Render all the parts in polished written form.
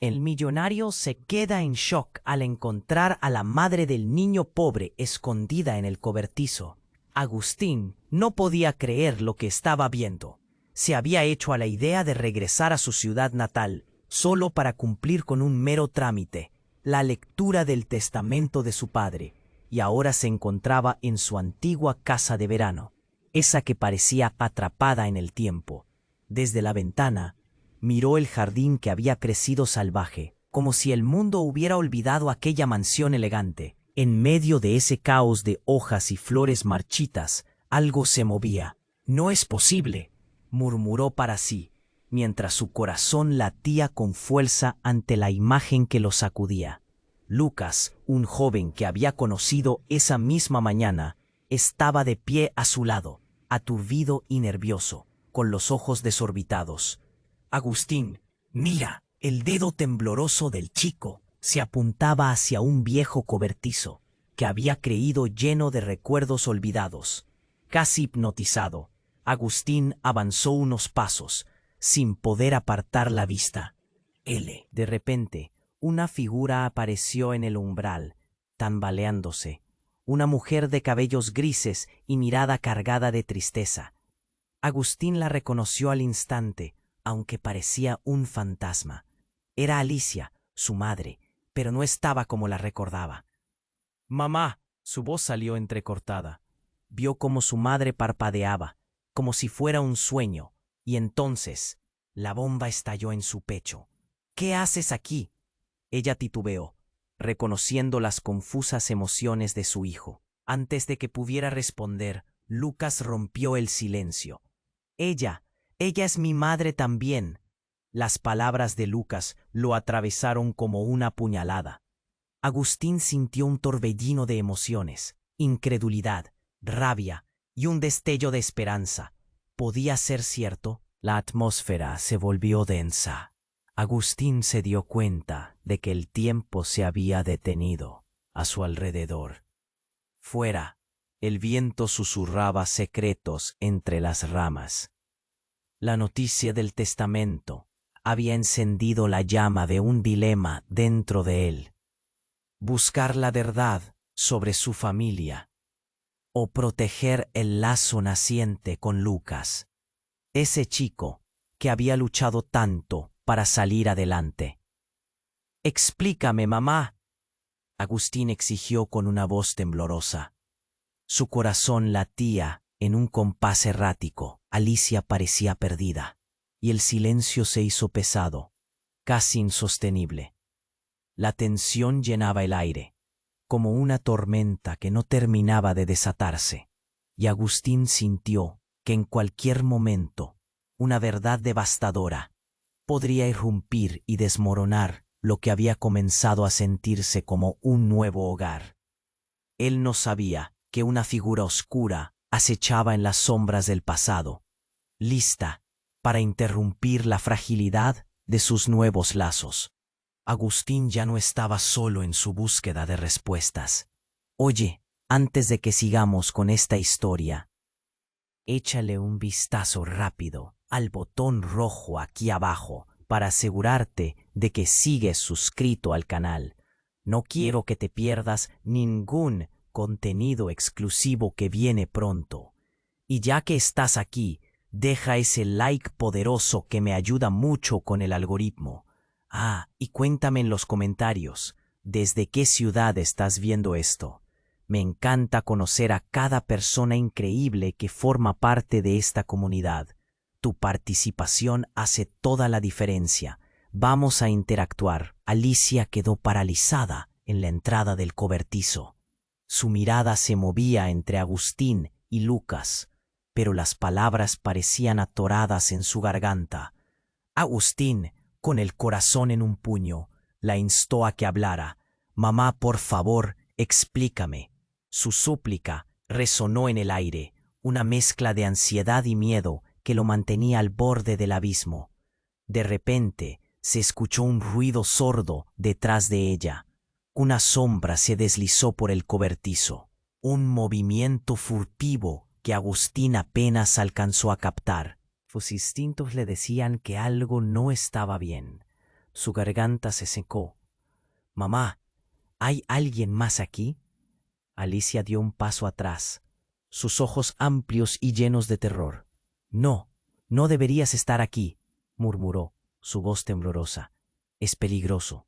El millonario se queda en shock al encontrar a la madre del niño pobre escondida en el cobertizo. Agustín no podía creer lo que estaba viendo. Se había hecho a la idea de regresar a su ciudad natal, solo para cumplir con un mero trámite, la lectura del testamento de su padre, y ahora se encontraba en su antigua casa de verano, esa que parecía atrapada en el tiempo. Desde la ventana, miró el jardín que había crecido salvaje, como si el mundo hubiera olvidado aquella mansión elegante. En medio de ese caos de hojas y flores marchitas, algo se movía. «No es posible», murmuró para sí, mientras su corazón latía con fuerza ante la imagen que lo sacudía. Lucas, un joven que había conocido esa misma mañana, estaba de pie a su lado, aturdido y nervioso, con los ojos desorbitados. «Agustín, mira». El dedo tembloroso del chico se apuntaba hacia un viejo cobertizo que había creído lleno de recuerdos olvidados. Casi hipnotizado, Agustín avanzó unos pasos, sin poder apartar la vista. De repente, una figura apareció en el umbral, tambaleándose. Una mujer de cabellos grises y mirada cargada de tristeza. Agustín la reconoció al instante, aunque parecía un fantasma. Era Alicia, su madre, pero no estaba como la recordaba. «Mamá», su voz salió entrecortada. Vio cómo su madre parpadeaba, como si fuera un sueño, y entonces la bomba estalló en su pecho. «¿Qué haces aquí?». Ella titubeó, reconociendo las confusas emociones de su hijo. Antes de que pudiera responder, Lucas rompió el silencio. Ella es mi madre también». Las palabras de Lucas lo atravesaron como una puñalada. Agustín sintió un torbellino de emociones, incredulidad, rabia y un destello de esperanza. ¿Podía ser cierto? La atmósfera se volvió densa. Agustín se dio cuenta de que el tiempo se había detenido a su alrededor. Fuera, el viento susurraba secretos entre las ramas. La noticia del testamento había encendido la llama de un dilema dentro de él: buscar la verdad sobre su familia o proteger el lazo naciente con Lucas, ese chico que había luchado tanto para salir adelante. «Explícame, mamá», Agustín exigió con una voz temblorosa. Su corazón latía en un compás errático. Alicia parecía perdida, y el silencio se hizo pesado, casi insostenible. La tensión llenaba el aire, como una tormenta que no terminaba de desatarse, y Agustín sintió que en cualquier momento una verdad devastadora podría irrumpir y desmoronar lo que había comenzado a sentirse como un nuevo hogar. Él no sabía que una figura oscura acechaba en las sombras del pasado, lista para interrumpir la fragilidad de sus nuevos lazos. Agustín ya no estaba solo en su búsqueda de respuestas. «Oye, antes de que sigamos con esta historia, échale un vistazo rápido al botón rojo aquí abajo para asegurarte de que sigues suscrito al canal. No quiero que te pierdas ningún contenido exclusivo que viene pronto. Y ya que estás aquí, deja ese like poderoso que me ayuda mucho con el algoritmo. Y cuéntame en los comentarios, ¿desde qué ciudad estás viendo esto? Me encanta conocer a cada persona increíble que forma parte de esta comunidad. Tu participación hace toda la diferencia. Vamos a interactuar. Alicia quedó paralizada en la entrada del cobertizo. Su mirada se movía entre Agustín y Lucas, pero las palabras parecían atoradas en su garganta. Agustín, con el corazón en un puño, la instó a que hablara. «Mamá, por favor, explícame». Su súplica resonó en el aire, una mezcla de ansiedad y miedo que lo mantenía al borde del abismo. De repente, se escuchó un ruido sordo detrás de ella. Una sombra se deslizó por el cobertizo, un movimiento furtivo que Agustín apenas alcanzó a captar. Sus instintos le decían que algo no estaba bien. Su garganta se secó. «Mamá, ¿hay alguien más aquí?» Alicia dio un paso atrás, sus ojos amplios y llenos de terror. «No, no deberías estar aquí», murmuró, su voz temblorosa. «Es peligroso».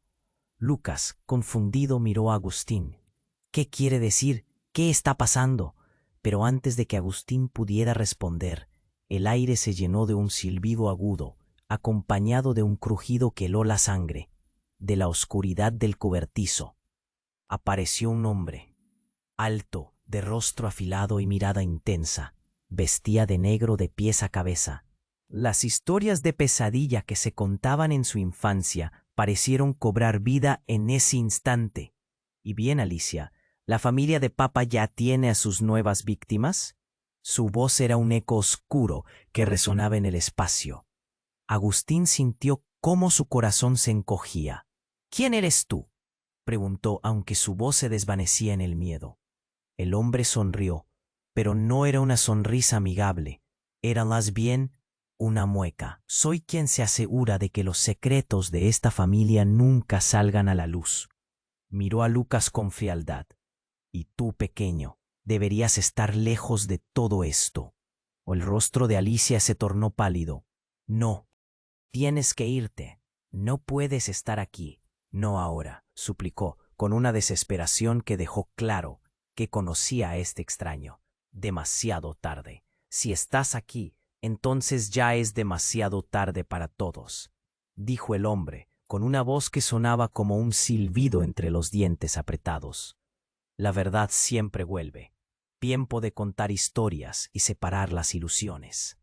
Lucas, confundido, miró a Agustín. «¿Qué quiere decir? ¿Qué está pasando?» Pero antes de que Agustín pudiera responder, el aire se llenó de un silbido agudo, acompañado de un crujido que heló la sangre. De la oscuridad del cobertizo apareció un hombre, alto, de rostro afilado y mirada intensa. Vestía de negro de pies a cabeza. Las historias de pesadilla que se contaban en su infancia parecieron cobrar vida en ese instante. ¿Y bien, Alicia, la familia de Papa ya tiene a sus nuevas víctimas? Su voz era un eco oscuro que resonaba en el espacio. Agustín sintió cómo su corazón se encogía. «¿Quién eres tú?», preguntó, aunque su voz se desvanecía en el miedo. El hombre sonrió, pero no era una sonrisa amigable, era más bien una mueca. «Soy quien se asegura de que los secretos de esta familia nunca salgan a la luz». Miró a Lucas con frialdad. «Y tú, pequeño, deberías estar lejos de todo esto». El rostro de Alicia se tornó pálido. «No, tienes que irte. No puedes estar aquí. No ahora», suplicó, con una desesperación que dejó claro que conocía a este extraño. «Demasiado tarde. Si estás aquí, entonces ya es demasiado tarde para todos», dijo el hombre, con una voz que sonaba como un silbido entre los dientes apretados. «La verdad siempre vuelve. Tiempo de contar historias y separar las ilusiones».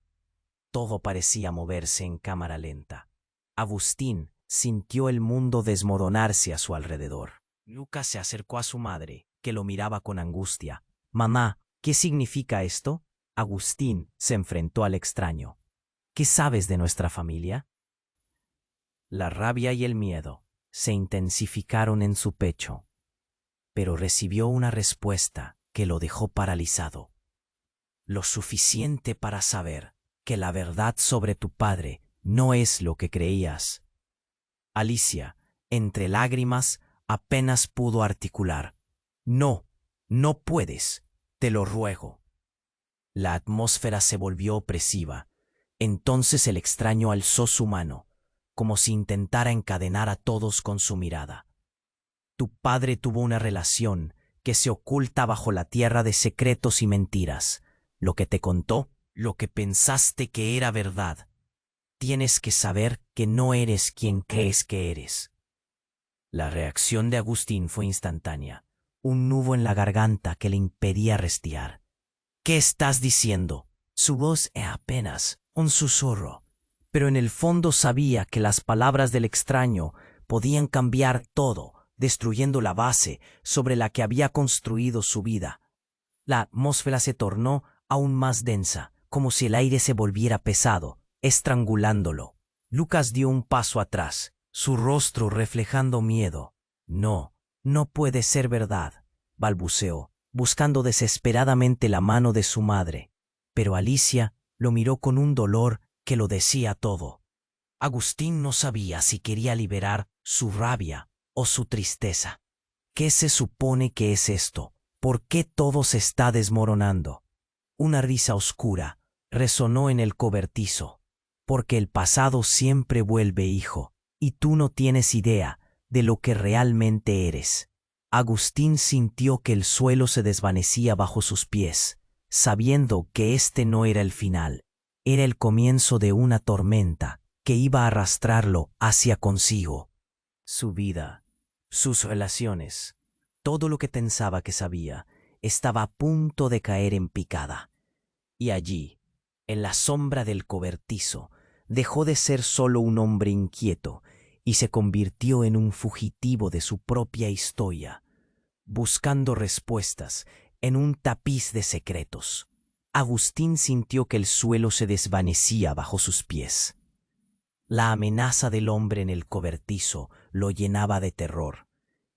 Todo parecía moverse en cámara lenta. Agustín sintió el mundo desmoronarse a su alrededor. Lucas se acercó a su madre, que lo miraba con angustia. «Mamá, ¿qué significa esto?» Agustín se enfrentó al extraño. «¿Qué sabes de nuestra familia?» La rabia y el miedo se intensificaron en su pecho, pero recibió una respuesta que lo dejó paralizado. «Lo suficiente para saber que la verdad sobre tu padre no es lo que creías». Alicia, entre lágrimas, apenas pudo articular: «No, no puedes, te lo ruego». La atmósfera se volvió opresiva. Entonces el extraño alzó su mano, como si intentara encadenar a todos con su mirada. «Tu padre tuvo una relación que se oculta bajo la tierra de secretos y mentiras. Lo que te contó, lo que pensaste que era verdad. Tienes que saber que no eres quien crees que eres». La reacción de Agustín fue instantánea, un nudo en la garganta que le impedía respirar. «¿Qué estás diciendo?» Su voz era apenas un susurro, pero en el fondo sabía que las palabras del extraño podían cambiar todo, destruyendo la base sobre la que había construido su vida. La atmósfera se tornó aún más densa, como si el aire se volviera pesado, estrangulándolo. Lucas dio un paso atrás, su rostro reflejando miedo. «No, no puede ser verdad», balbuceó, buscando desesperadamente la mano de su madre. Pero Alicia lo miró con un dolor que lo decía todo. Agustín no sabía si quería liberar su rabia o su tristeza. ¿Qué se supone que es esto? ¿Por qué todo se está desmoronando? Una risa oscura resonó en el cobertizo. «Porque el pasado siempre vuelve, hijo, y tú no tienes idea de lo que realmente eres». Agustín sintió que el suelo se desvanecía bajo sus pies, sabiendo que este no era el final, era el comienzo de una tormenta que iba a arrastrarlo hacia consigo. Su vida, sus relaciones, todo lo que pensaba que sabía, estaba a punto de caer en picada. Y allí, en la sombra del cobertizo, dejó de ser solo un hombre inquieto y se convirtió en un fugitivo de su propia historia, buscando respuestas en un tapiz de secretos. Agustín sintió que el suelo se desvanecía bajo sus pies. La amenaza del hombre en el cobertizo lo llenaba de terror,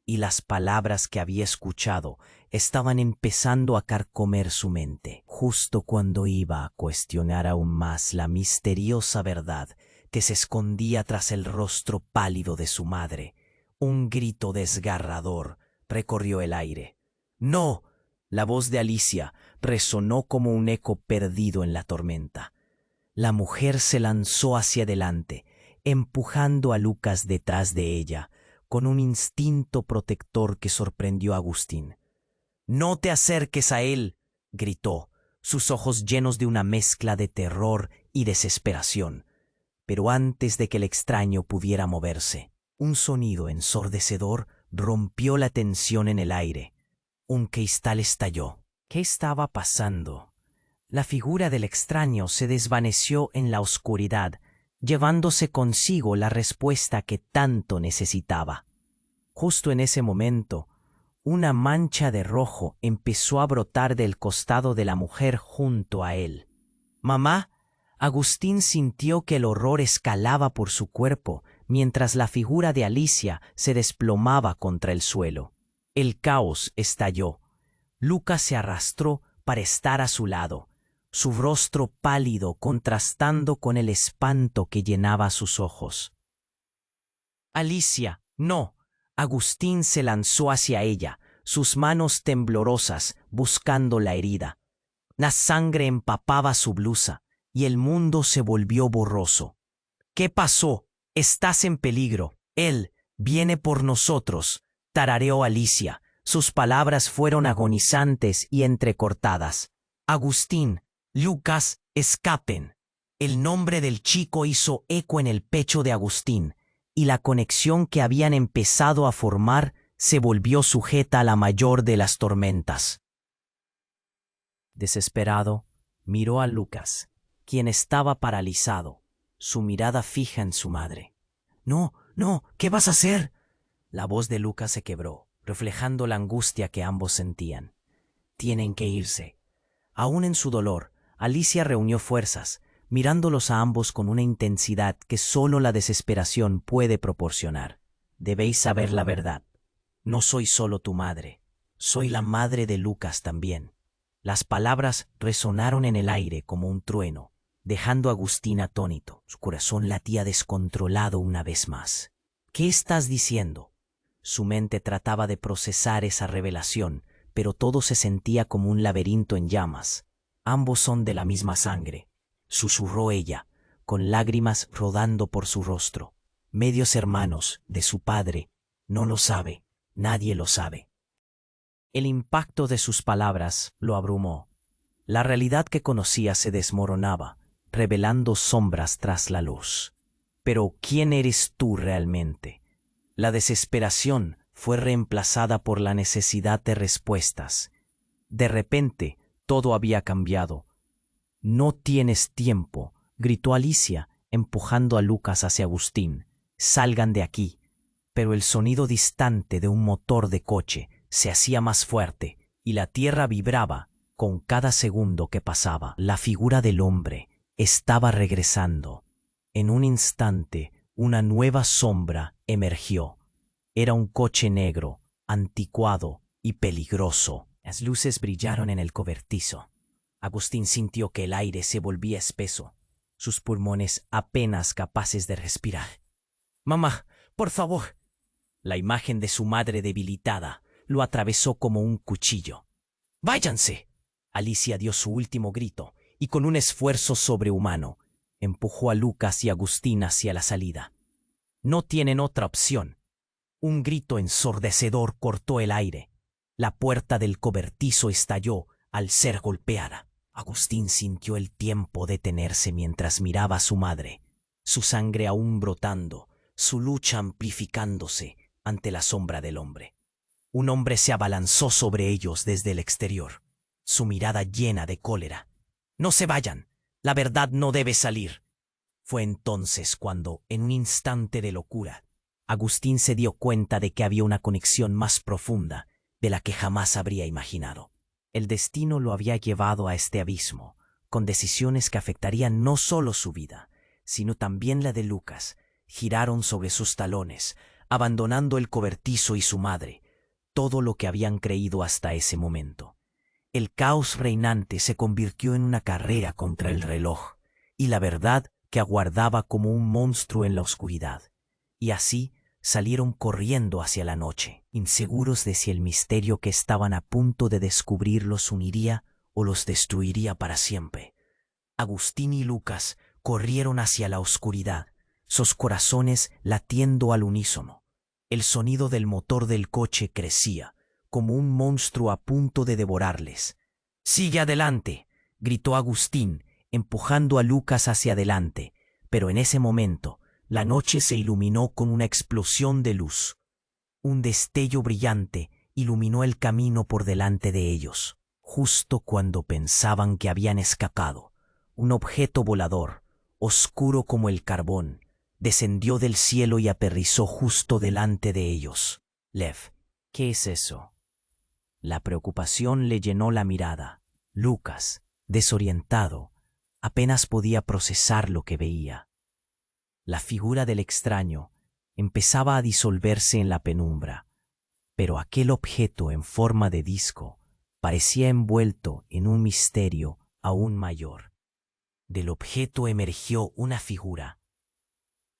y las palabras que había escuchado estaban empezando a carcomer su mente. Justo cuando iba a cuestionar aún más la misteriosa verdad, que se escondía tras el rostro pálido de su madre. Un grito desgarrador recorrió el aire. ¡No! La voz de Alicia resonó como un eco perdido en la tormenta. La mujer se lanzó hacia adelante, empujando a Lucas detrás de ella, con un instinto protector que sorprendió a Agustín. «¡No te acerques a él!», gritó, sus ojos llenos de una mezcla de terror y desesperación. Pero antes de que el extraño pudiera moverse, un sonido ensordecedor rompió la tensión en el aire. Un cristal estalló. ¿Qué estaba pasando? La figura del extraño se desvaneció en la oscuridad, llevándose consigo la respuesta que tanto necesitaba. Justo en ese momento, una mancha de rojo empezó a brotar del costado de la mujer junto a él. «¡Mamá!». Agustín sintió que el horror escalaba por su cuerpo mientras la figura de Alicia se desplomaba contra el suelo. El caos estalló. Lucas se arrastró para estar a su lado, su rostro pálido contrastando con el espanto que llenaba sus ojos. «Alicia, no». Agustín se lanzó hacia ella, sus manos temblorosas buscando la herida. La sangre empapaba su blusa y el mundo se volvió borroso. «¿Qué pasó? Estás en peligro. Él viene por nosotros», tarareó Alicia. Sus palabras fueron agonizantes y entrecortadas. «Agustín, Lucas, escapen». El nombre del chico hizo eco en el pecho de Agustín, y la conexión que habían empezado a formar se volvió sujeta a la mayor de las tormentas. Desesperado, miró a Lucas, quien estaba paralizado, su mirada fija en su madre. «No, no, ¿qué vas a hacer?». La voz de Lucas se quebró, reflejando la angustia que ambos sentían. «Tienen que irse». Aún en su dolor, Alicia reunió fuerzas, mirándolos a ambos con una intensidad que solo la desesperación puede proporcionar. «Debéis saber la verdad. No soy solo tu madre, soy la madre de Lucas también». Las palabras resonaron en el aire como un trueno, dejando a Agustín atónito. Su corazón latía descontrolado una vez más. «¿Qué estás diciendo?». Su mente trataba de procesar esa revelación, pero todo se sentía como un laberinto en llamas. «Ambos son de la misma sangre», susurró ella, con lágrimas rodando por su rostro. «Medios hermanos de su padre. No lo sabe, nadie lo sabe». El impacto de sus palabras lo abrumó. La realidad que conocía se desmoronaba, revelando sombras tras la luz. «Pero ¿quién eres tú realmente?». La desesperación fue reemplazada por la necesidad de respuestas. De repente, todo había cambiado. «No tienes tiempo», gritó Alicia, empujando a Lucas hacia Agustín. «Salgan de aquí». Pero el sonido distante de un motor de coche se hacía más fuerte y la tierra vibraba con cada segundo que pasaba. La figura del hombre estaba regresando. En un instante, una nueva sombra emergió. Era un coche negro, anticuado y peligroso. Las luces brillaron en el cobertizo. Agustín sintió que el aire se volvía espeso, sus pulmones apenas capaces de respirar. «Mamá, por favor». La imagen de su madre debilitada lo atravesó como un cuchillo. «¡Váyanse!». Alicia dio su último grito y con un esfuerzo sobrehumano empujó a Lucas y Agustín hacia la salida. «No tienen otra opción». Un grito ensordecedor cortó el aire. La puerta del cobertizo estalló al ser golpeada. Agustín sintió el tiempo detenerse mientras miraba a su madre, su sangre aún brotando, su lucha amplificándose ante la sombra del hombre. Un hombre se abalanzó sobre ellos desde el exterior, su mirada llena de cólera. «No se vayan, la verdad no debe salir». Fue entonces cuando, en un instante de locura, Agustín se dio cuenta de que había una conexión más profunda de la que jamás habría imaginado. El destino lo había llevado a este abismo, con decisiones que afectarían no solo su vida, sino también la de Lucas. Giraron sobre sus talones, abandonando el cobertizo y su madre, todo lo que habían creído hasta ese momento. El caos reinante se convirtió en una carrera contra el reloj, y la verdad que aguardaba como un monstruo en la oscuridad, y así salieron corriendo hacia la noche, inseguros de si el misterio que estaban a punto de descubrir los uniría o los destruiría para siempre. Agustín y Lucas corrieron hacia la oscuridad, sus corazones latiendo al unísono. El sonido del motor del coche crecía, como un monstruo a punto de devorarles. «¡Sigue adelante!», gritó Agustín, empujando a Lucas hacia adelante, pero en ese momento la noche se iluminó con una explosión de luz. Un destello brillante iluminó el camino por delante de ellos. Justo cuando pensaban que habían escapado, un objeto volador, oscuro como el carbón, descendió del cielo y aterrizó justo delante de ellos. «Lev, ¿qué es eso?». La preocupación le llenó la mirada. Lucas, desorientado, apenas podía procesar lo que veía. La figura del extraño empezaba a disolverse en la penumbra, pero aquel objeto en forma de disco parecía envuelto en un misterio aún mayor. Del objeto emergió una figura.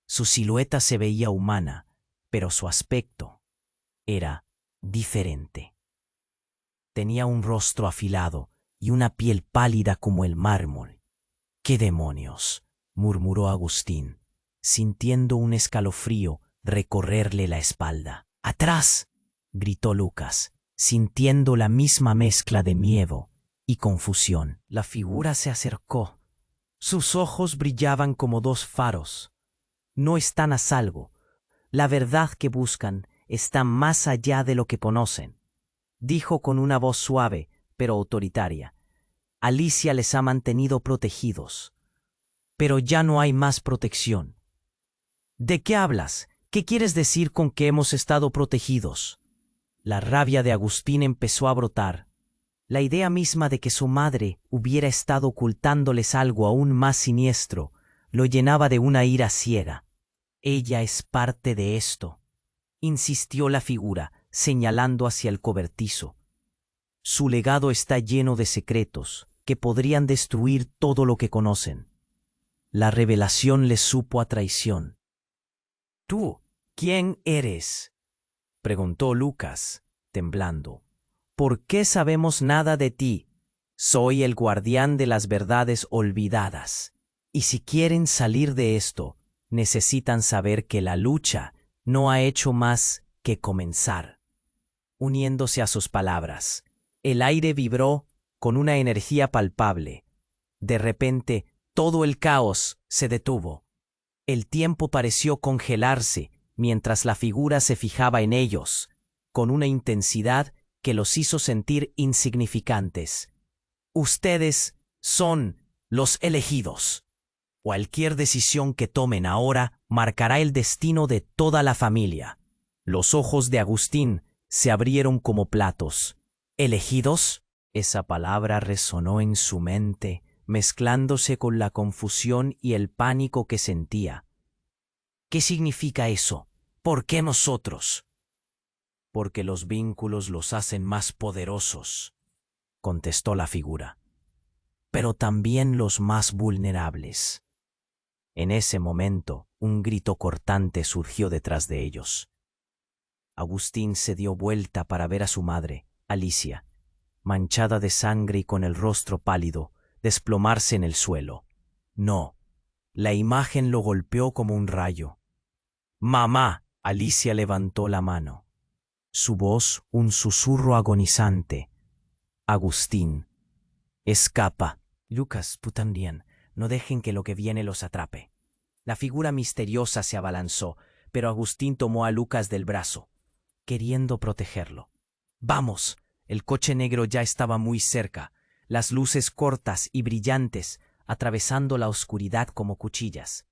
Su silueta se veía humana, pero su aspecto era diferente. Tenía un rostro afilado y una piel pálida como el mármol. «¿Qué demonios?», murmuró Agustín, sintiendo un escalofrío recorrerle la espalda. «¡Atrás!», gritó Lucas, sintiendo la misma mezcla de miedo y confusión. La figura se acercó. Sus ojos brillaban como dos faros. «No están a salvo. La verdad que buscan está más allá de lo que conocen», dijo con una voz suave pero autoritaria. «Alicia les ha mantenido protegidos, pero ya no hay más protección». «¿De qué hablas? ¿Qué quieres decir con que hemos estado protegidos?». La rabia de Agustín empezó a brotar. La idea misma de que su madre hubiera estado ocultándoles algo aún más siniestro lo llenaba de una ira ciega. «Ella es parte de esto», insistió la figura, señalando hacia el cobertizo. «Su legado está lleno de secretos que podrían destruir todo lo que conocen. La revelación les supo a traición». «¿Tú quién eres?», preguntó Lucas, temblando. «¿Por qué sabemos nada de ti?». «Soy el guardián de las verdades olvidadas. Y si quieren salir de esto, necesitan saber que la lucha no ha hecho más que comenzar». Uniéndose a sus palabras, el aire vibró con una energía palpable. De repente, todo el caos se detuvo. El tiempo pareció congelarse mientras la figura se fijaba en ellos, con una intensidad que los hizo sentir insignificantes. «Ustedes son los elegidos. Cualquier decisión que tomen ahora marcará el destino de toda la familia». Los ojos de Agustín se abrieron como platos. «¿Elegidos?». Esa palabra resonó en su mente, mezclándose con la confusión y el pánico que sentía. «¿Qué significa eso? ¿Por qué nosotros?». «Porque los vínculos los hacen más poderosos», contestó la figura, «pero también los más vulnerables». En ese momento, un grito cortante surgió detrás de ellos. Agustín se dio vuelta para ver a su madre, Alicia, manchada de sangre y con el rostro pálido, desplomarse en el suelo. No, la imagen lo golpeó como un rayo. «¡Mamá!». Alicia levantó la mano. Su voz un susurro agonizante. «Agustín, escapa». «Lucas, tú también. No dejen que lo que viene los atrape». La figura misteriosa se abalanzó, pero Agustín tomó a Lucas del brazo, queriendo protegerlo. «Vamos». El coche negro ya estaba muy cerca, las luces cortas y brillantes, atravesando la oscuridad como cuchillas.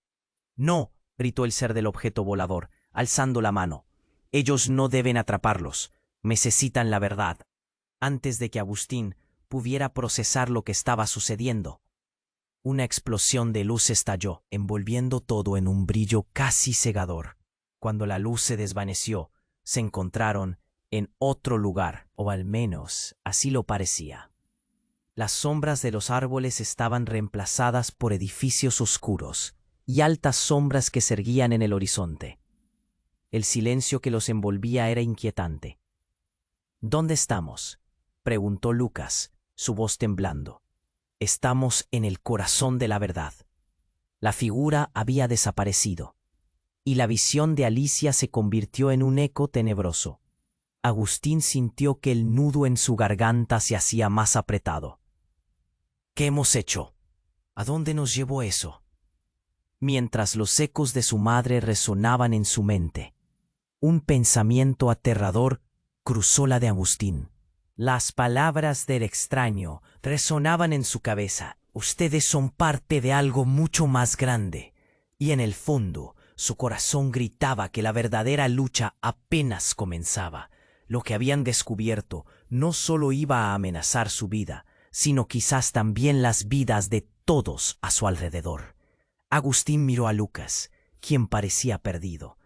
«No», gritó el ser del objeto volador, alzando la mano. «Ellos no deben atraparlos. Necesitan la verdad». Antes de que Agustín pudiera procesar lo que estaba sucediendo, una explosión de luz estalló, envolviendo todo en un brillo casi cegador. Cuando la luz se desvaneció, se encontraron en otro lugar, o al menos así lo parecía. Las sombras de los árboles estaban reemplazadas por edificios oscuros, y altas sombras que se erguían en el horizonte. El silencio que los envolvía era inquietante. ¿Dónde estamos?, preguntó Lucas, su voz temblando. Estamos en el corazón de la verdad. La figura había desaparecido, y la visión de Alicia se convirtió en un eco tenebroso. Agustín sintió que el nudo en su garganta se hacía más apretado. ¿Qué hemos hecho? ¿A dónde nos llevó eso? Mientras los ecos de su madre resonaban en su mente, un pensamiento aterrador cruzó la de Agustín. Las palabras del extraño resonaban en su cabeza. Ustedes son parte de algo mucho más grande. Y en el fondo, su corazón gritaba que la verdadera lucha apenas comenzaba. Lo que habían descubierto no solo iba a amenazar su vida, sino quizás también las vidas de todos a su alrededor. Agustín miró a Lucas, quien parecía perdido.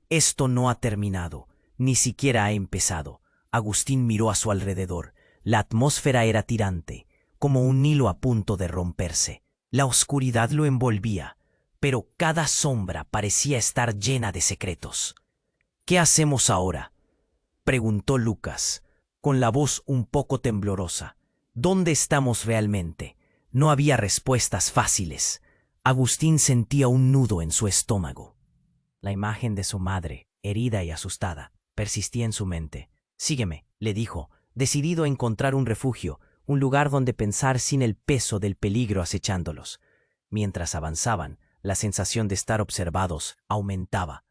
Esto no ha terminado, ni siquiera ha empezado. Agustín miró a su alrededor. La atmósfera era tirante, como un hilo a punto de romperse. La oscuridad lo envolvía, pero cada sombra parecía estar llena de secretos. ¿Qué hacemos ahora?, preguntó Lucas, con la voz un poco temblorosa. ¿Dónde estamos realmente? No había respuestas fáciles. Agustín sentía un nudo en su estómago. La imagen de su madre, herida y asustada, persistía en su mente. Sígueme, le dijo, decidido a encontrar un refugio, un lugar donde pensar sin el peso del peligro acechándolos. Mientras avanzaban, la sensación de estar observados aumentaba.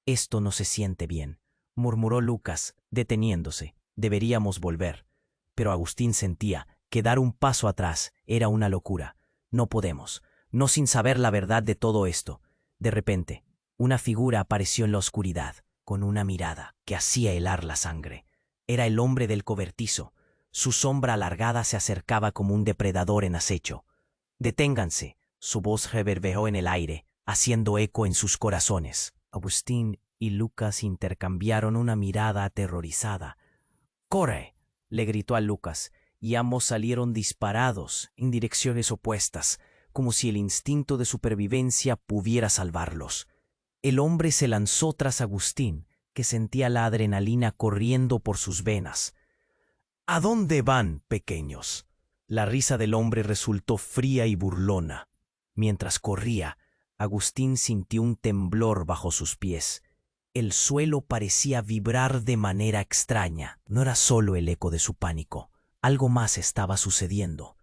Esto no se siente bien, murmuró Lucas, deteniéndose. Deberíamos volver. Pero Agustín sentía que dar un paso atrás era una locura. No podemos, no sin saber la verdad de todo esto. De repente, una figura apareció en la oscuridad, con una mirada que hacía helar la sangre. Era el hombre del cobertizo. Su sombra alargada se acercaba como un depredador en acecho. «Deténganse», su voz reverberó en el aire, haciendo eco en sus corazones. Agustín y Lucas intercambiaron una mirada aterrorizada. «¡Corre!», le gritó a Lucas, y ambos salieron disparados en direcciones opuestas, como si el instinto de supervivencia pudiera salvarlos. El hombre se lanzó tras Agustín, que sentía la adrenalina corriendo por sus venas. «¿A dónde van, pequeños?». La risa del hombre resultó fría y burlona. Mientras corría, Agustín sintió un temblor bajo sus pies. El suelo parecía vibrar de manera extraña. No era solo el eco de su pánico. Algo más estaba sucediendo.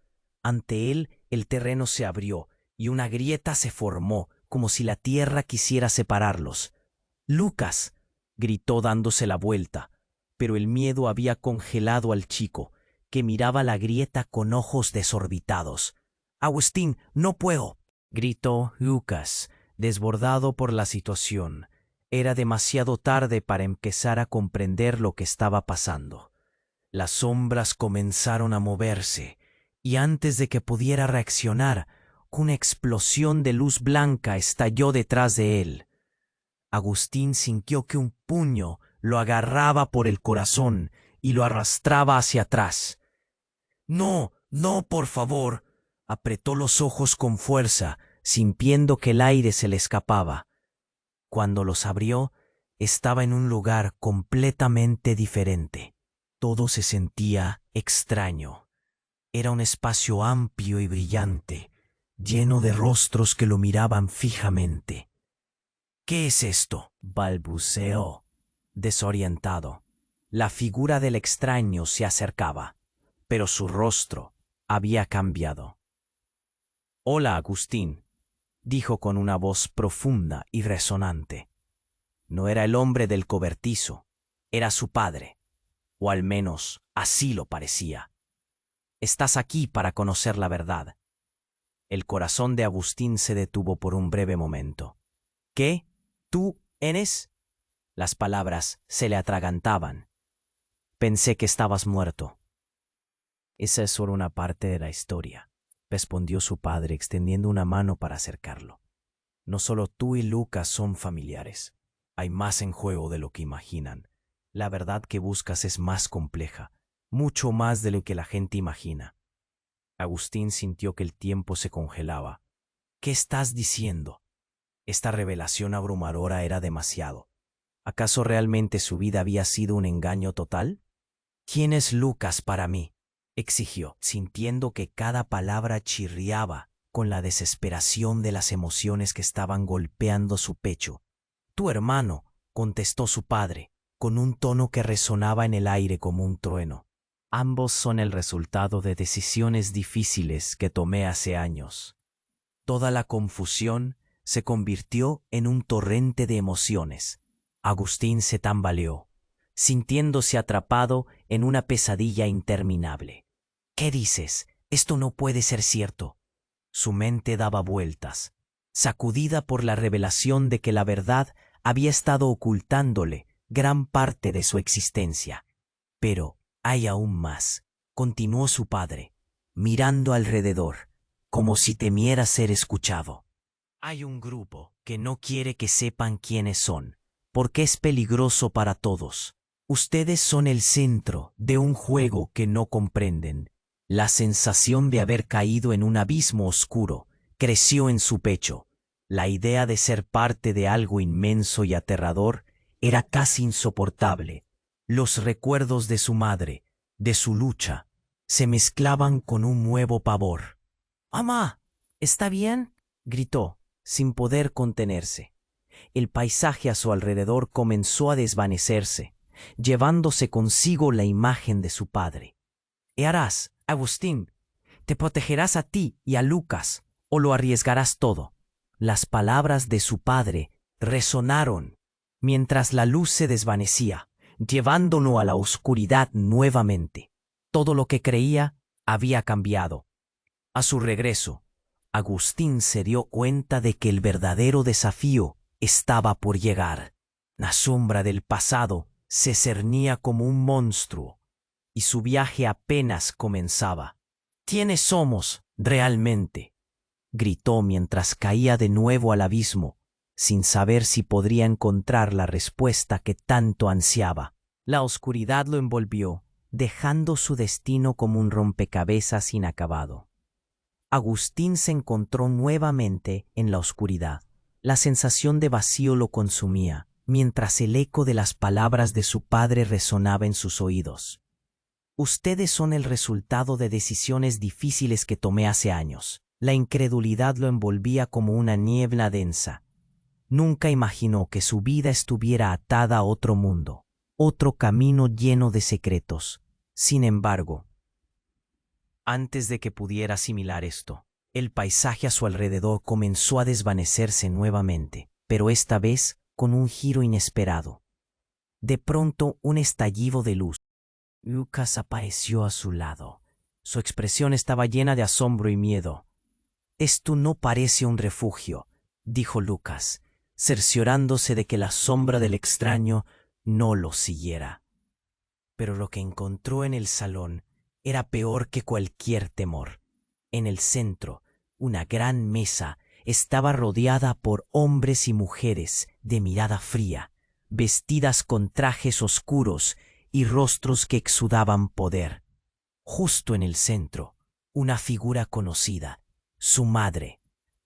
Ante él, el terreno se abrió y una grieta se formó, como si la tierra quisiera separarlos. «¡Lucas!», gritó dándose la vuelta, pero el miedo había congelado al chico, que miraba la grieta con ojos desorbitados. «Agustín, no puedo», gritó Lucas, desbordado por la situación. Era demasiado tarde para empezar a comprender lo que estaba pasando. Las sombras comenzaron a moverse, y antes de que pudiera reaccionar, una explosión de luz blanca estalló detrás de él. Agustín sintió que un puño lo agarraba por el corazón y lo arrastraba hacia atrás. «No, no, por favor», apretó los ojos con fuerza, sintiendo que el aire se le escapaba. Cuando los abrió, estaba en un lugar completamente diferente. Todo se sentía extraño. Era un espacio amplio y brillante, lleno de rostros que lo miraban fijamente. «¿Qué es esto?», balbuceó, desorientado. La figura del extraño se acercaba, pero su rostro había cambiado. «Hola, Agustín», dijo con una voz profunda y resonante. No era el hombre del cobertizo, era su padre, o al menos así lo parecía. «Estás aquí para conocer la verdad». El corazón de Agustín se detuvo por un breve momento. «¿Qué? ¿Tú eres?». Las palabras se le atragantaban. «Pensé que estabas muerto». «Esa es solo una parte de la historia», respondió su padre extendiendo una mano para acercarlo. «No solo tú y Lucas son familiares. Hay más en juego de lo que imaginan. La verdad que buscas es más compleja, mucho más de lo que la gente imagina». Agustín sintió que el tiempo se congelaba. «¿Qué estás diciendo?». Esta revelación abrumadora era demasiado. ¿Acaso realmente su vida había sido un engaño total? ¿Quién es Lucas para mí?, exigió, sintiendo que cada palabra chirriaba con la desesperación de las emociones que estaban golpeando su pecho. Tu hermano, contestó su padre, con un tono que resonaba en el aire como un trueno. Ambos son el resultado de decisiones difíciles que tomé hace años. Toda la confusión se convirtió en un torrente de emociones. Agustín se tambaleó, sintiéndose atrapado en una pesadilla interminable. ¿Qué dices? Esto no puede ser cierto. Su mente daba vueltas, sacudida por la revelación de que la verdad había estado ocultándole gran parte de su existencia. Pero hay aún más, continuó su padre, mirando alrededor, como si temiera ser escuchado. Hay un grupo que no quiere que sepan quiénes son, porque es peligroso para todos. Ustedes son el centro de un juego que no comprenden. La sensación de haber caído en un abismo oscuro creció en su pecho. La idea de ser parte de algo inmenso y aterrador era casi insoportable. Los recuerdos de su madre, de su lucha, se mezclaban con un nuevo pavor. «¡Mamá! ¿Está bien?», gritó, sin poder contenerse. El paisaje a su alrededor comenzó a desvanecerse, llevándose consigo la imagen de su padre. «¿Qué harás, Agustín? ¿Te protegerás a ti y a Lucas o lo arriesgarás todo?». Las palabras de su padre resonaron mientras la luz se desvanecía, llevándolo a la oscuridad nuevamente. Todo lo que creía había cambiado. A su regreso, Agustín se dio cuenta de que el verdadero desafío estaba por llegar. La sombra del pasado se cernía como un monstruo, y su viaje apenas comenzaba. «¿Quiénes somos realmente?», gritó mientras caía de nuevo al abismo, sin saber si podría encontrar la respuesta que tanto ansiaba. La oscuridad lo envolvió, dejando su destino como un rompecabezas inacabado. Agustín se encontró nuevamente en la oscuridad. La sensación de vacío lo consumía, mientras el eco de las palabras de su padre resonaba en sus oídos. «Ustedes son el resultado de decisiones difíciles que tomé hace años». La incredulidad lo envolvía como una niebla densa. Nunca imaginó que su vida estuviera atada a otro mundo, otro camino lleno de secretos. Sin embargo, antes de que pudiera asimilar esto, el paisaje a su alrededor comenzó a desvanecerse nuevamente, pero esta vez con un giro inesperado. De pronto, un estallido de luz. Lucas apareció a su lado. Su expresión estaba llena de asombro y miedo. «Esto no parece un refugio», dijo Lucas, cerciorándose de que la sombra del extraño no lo siguiera. Pero lo que encontró en el salón era peor que cualquier temor. En el centro, una gran mesa estaba rodeada por hombres y mujeres de mirada fría, vestidas con trajes oscuros y rostros que exudaban poder. Justo en el centro, una figura conocida, su madre,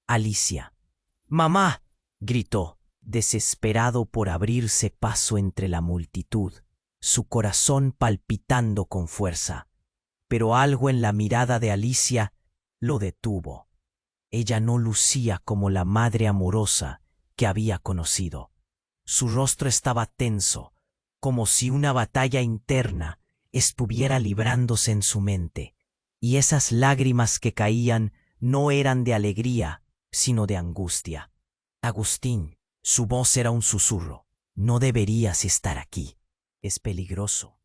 Alicia. «¡Mamá!», gritó, desesperado por abrirse paso entre la multitud, su corazón palpitando con fuerza. Pero algo en la mirada de Alicia lo detuvo. Ella no lucía como la madre amorosa que había conocido. Su rostro estaba tenso, como si una batalla interna estuviera librándose en su mente, y esas lágrimas que caían no eran de alegría, sino de angustia. «Agustín», su voz era un susurro, «no deberías estar aquí. Es peligroso».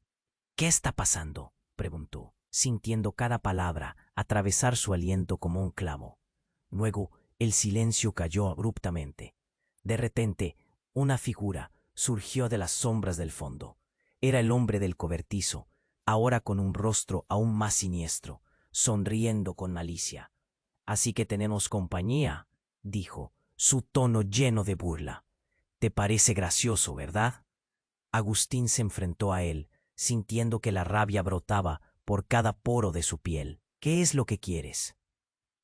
«¿Qué está pasando?», preguntó, sintiendo cada palabra atravesar su aliento como un clavo. Luego el silencio cayó abruptamente. De repente, una figura surgió de las sombras del fondo. Era el hombre del cobertizo, ahora con un rostro aún más siniestro, sonriendo con malicia. «Así que tenemos compañía», dijo, su tono lleno de burla. «Te parece gracioso, ¿verdad?». Agustín se enfrentó a él, sintiendo que la rabia brotaba por cada poro de su piel. «¿Qué es lo que quieres?».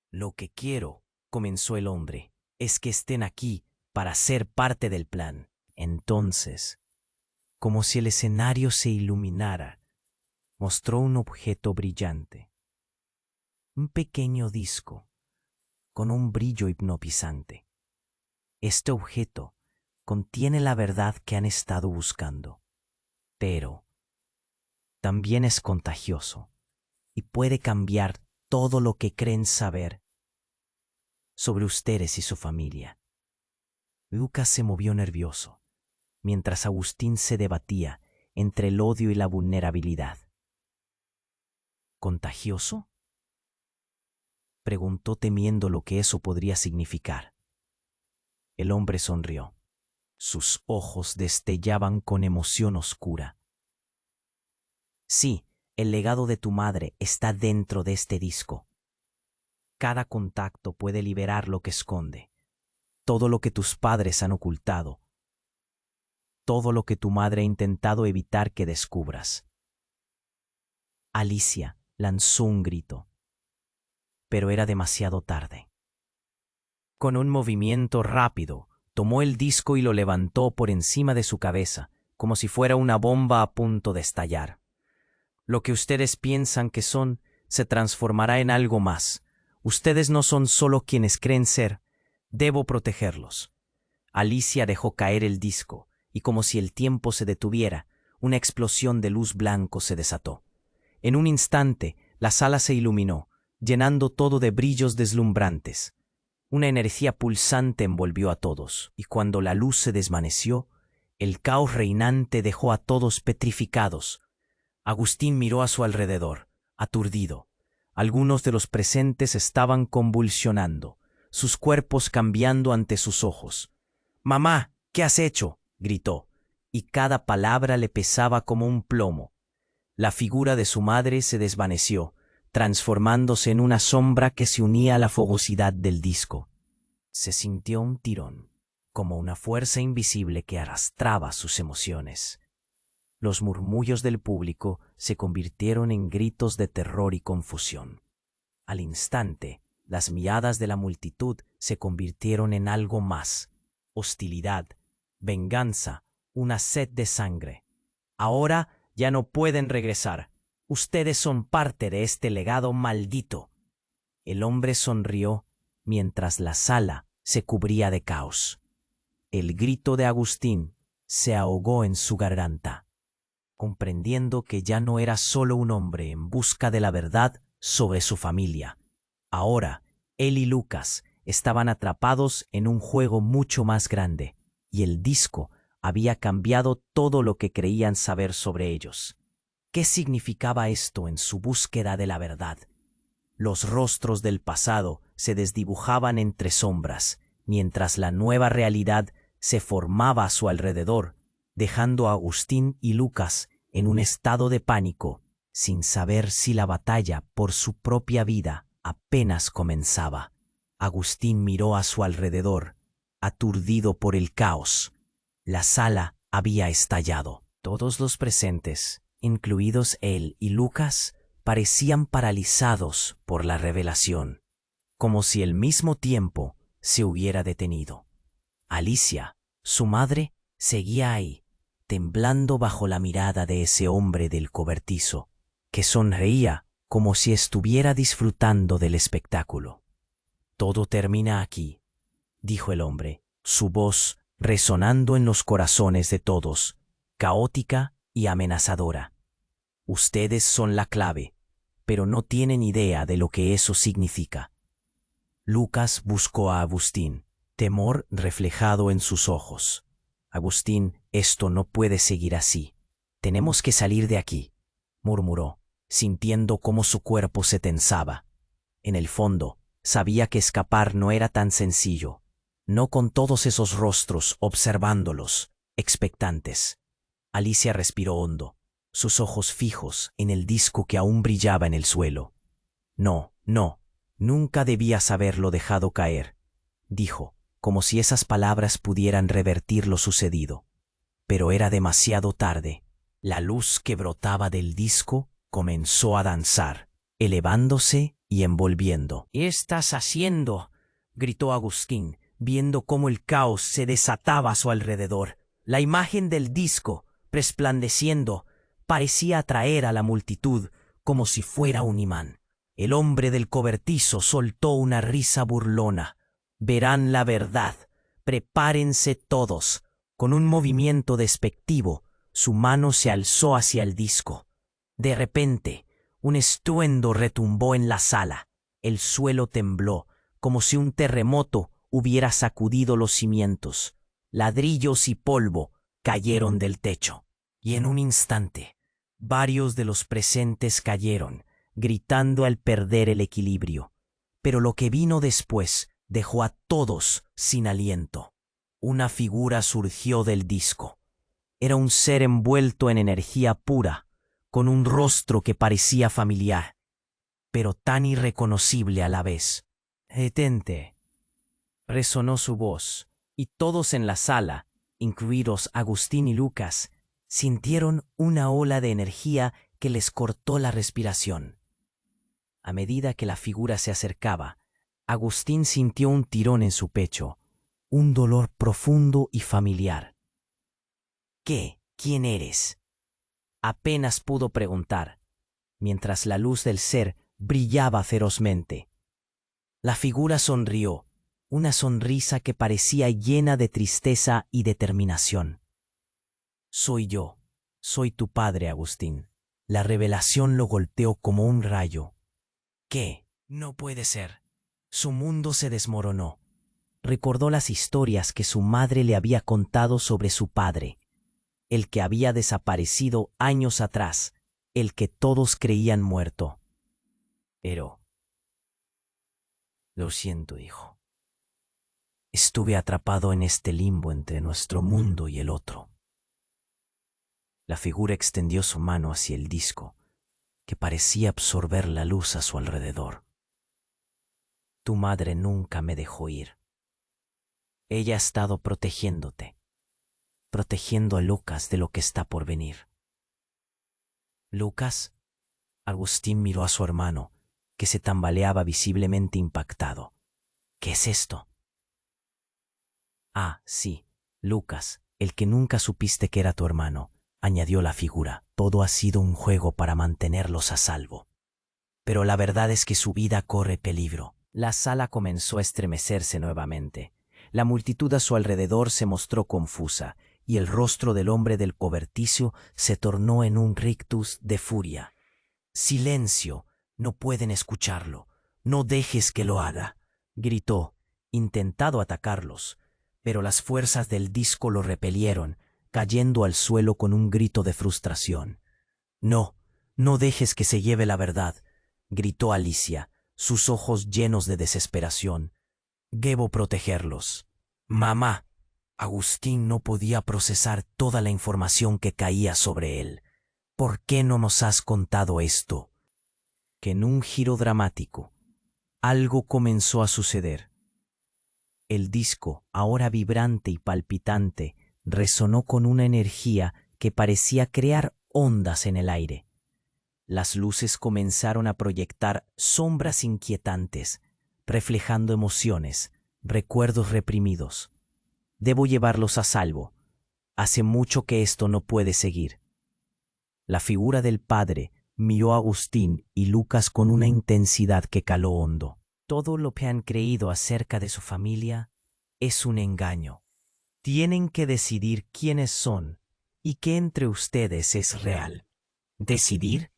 «Lo que quiero», comenzó el hombre, «es que estén aquí para ser parte del plan. Entonces, como si el escenario se iluminara, mostró un objeto brillante. Un pequeño disco con un brillo hipnotizante. Este objeto contiene la verdad que han estado buscando, pero también es contagioso y puede cambiar todo lo que creen saber sobre ustedes y su familia. Lucas se movió nervioso, mientras Agustín se debatía entre el odio y la vulnerabilidad. ¿Contagioso?, preguntó, temiendo lo que eso podría significar. El hombre sonrió. Sus ojos destellaban con emoción oscura. Sí, el legado de tu madre está dentro de este disco. Cada contacto puede liberar lo que esconde, todo lo que tus padres han ocultado, todo lo que tu madre ha intentado evitar que descubras. Alicia lanzó un grito, pero era demasiado tarde. Con un movimiento rápido, tomó el disco y lo levantó por encima de su cabeza, como si fuera una bomba a punto de estallar. Lo que ustedes piensan que son se transformará en algo más. Ustedes no son solo quienes creen ser. Debo protegerlos. Alicia dejó caer el disco, y como si el tiempo se detuviera, una explosión de luz blanco se desató. En un instante, la sala se iluminó, llenando todo de brillos deslumbrantes. Una energía pulsante envolvió a todos, y cuando la luz se desvaneció, el caos reinante dejó a todos petrificados. Agustín miró a su alrededor, aturdido. Algunos de los presentes estaban convulsionando, sus cuerpos cambiando ante sus ojos. «¡Mamá! ¿Qué has hecho?», gritó, y cada palabra le pesaba como un plomo. La figura de su madre se desvaneció, transformándose en una sombra que se unía a la fogosidad del disco. Se sintió un tirón, como una fuerza invisible que arrastraba sus emociones. Los murmullos del público se convirtieron en gritos de terror y confusión. Al instante, las miradas de la multitud se convirtieron en algo más: hostilidad, venganza, una sed de sangre. Ahora ya no pueden regresar. Ustedes son parte de este legado maldito. El hombre sonrió mientras la sala se cubría de caos. El grito de Agustín se ahogó en su garganta, comprendiendo que ya no era solo un hombre en busca de la verdad sobre su familia. Ahora, él y Lucas estaban atrapados en un juego mucho más grande, y el disco había cambiado todo lo que creían saber sobre ellos. ¿Qué significaba esto en su búsqueda de la verdad? Los rostros del pasado se desdibujaban entre sombras, mientras la nueva realidad se formaba a su alrededor, dejando a Agustín y Lucas en un estado de pánico, sin saber si la batalla por su propia vida apenas comenzaba. Agustín miró a su alrededor, aturdido por el caos. La sala había estallado. Todos los presentes, incluidos él y Lucas, parecían paralizados por la revelación, como si el mismo tiempo se hubiera detenido. Alicia, su madre, seguía ahí, temblando bajo la mirada de ese hombre del cobertizo, que sonreía como si estuviera disfrutando del espectáculo. «Todo termina aquí», dijo el hombre, su voz resonando en los corazones de todos, caótica y amenazadora. «Ustedes son la clave, pero no tienen idea de lo que eso significa». Lucas buscó a Agustín, temor reflejado en sus ojos. «Agustín, esto no puede seguir así. Tenemos que salir de aquí», murmuró, sintiendo cómo su cuerpo se tensaba. En el fondo, sabía que escapar no era tan sencillo, no con todos esos rostros observándolos, expectantes. Alicia respiró hondo, sus ojos fijos en el disco que aún brillaba en el suelo. «No, nunca debías haberlo dejado caer», dijo, como si esas palabras pudieran revertir lo sucedido. Pero era demasiado tarde. La luz que brotaba del disco comenzó a danzar, elevándose y envolviendo. «¿Qué estás haciendo?», gritó Agustín, viendo cómo el caos se desataba a su alrededor. La imagen del disco, resplandeciendo, parecía atraer a la multitud como si fuera un imán. El hombre del cobertizo soltó una risa burlona. «Verán la verdad. Prepárense todos». Con un movimiento despectivo, su mano se alzó hacia el disco. De repente, un estruendo retumbó en la sala. El suelo tembló, como si un terremoto hubiera sacudido los cimientos. Ladrillos y polvo cayeron del techo. Y en un instante, varios de los presentes cayeron, gritando al perder el equilibrio. Pero lo que vino después dejó a todos sin aliento. Una figura surgió del disco. Era un ser envuelto en energía pura, con un rostro que parecía familiar, pero tan irreconocible a la vez. «Detente», resonó su voz, y todos en la sala, incluidos Agustín y Lucas, sintieron una ola de energía que les cortó la respiración. A medida que la figura se acercaba, Agustín sintió un tirón en su pecho, un dolor profundo y familiar. «¿Qué? ¿Quién eres?», apenas pudo preguntar, mientras la luz del ser brillaba ferozmente. La figura sonrió, una sonrisa que parecía llena de tristeza y determinación. «Soy yo, soy tu padre, Agustín». La revelación lo golpeó como un rayo. «¿Qué? No puede ser». Su mundo se desmoronó. Recordó las historias que su madre le había contado sobre su padre, el que había desaparecido años atrás, el que todos creían muerto. Pero... «Lo siento, hijo. Estuve atrapado en este limbo entre nuestro mundo y el otro». La figura extendió su mano hacia el disco, que parecía absorber la luz a su alrededor. «Tu madre nunca me dejó ir. Ella ha estado protegiéndote, protegiendo a Lucas de lo que está por venir». «¿Lucas?». Agustín miró a su hermano, que se tambaleaba visiblemente impactado. «¿Qué es esto?». «Ah, sí, Lucas, el que nunca supiste que era tu hermano», añadió la figura. «Todo ha sido un juego para mantenerlos a salvo. Pero la verdad es que su vida corre peligro». La sala comenzó a estremecerse nuevamente. La multitud a su alrededor se mostró confusa, y el rostro del hombre del cobertizo se tornó en un rictus de furia. «Silencio, no pueden escucharlo. No dejes que lo haga», gritó, intentando atacarlos, pero las fuerzas del disco lo repelieron, cayendo al suelo con un grito de frustración. «No, no dejes que se lleve la verdad», gritó Alicia, sus ojos llenos de desesperación. «Debo protegerlos». «Mamá». Agustín no podía procesar toda la información que caía sobre él. «¿Por qué no nos has contado esto?». Que en un giro dramático, algo comenzó a suceder. El disco, ahora vibrante y palpitante, resonó con una energía que parecía crear ondas en el aire. Las luces comenzaron a proyectar sombras inquietantes, reflejando emociones, recuerdos reprimidos. «Debo llevarlos a salvo. Hace mucho que esto no puede seguir». La figura del padre miró a Agustín y Lucas con una intensidad que caló hondo. «Todo lo que han creído acerca de su familia es un engaño. Tienen que decidir quiénes son y qué entre ustedes es real». «¿Decidir?».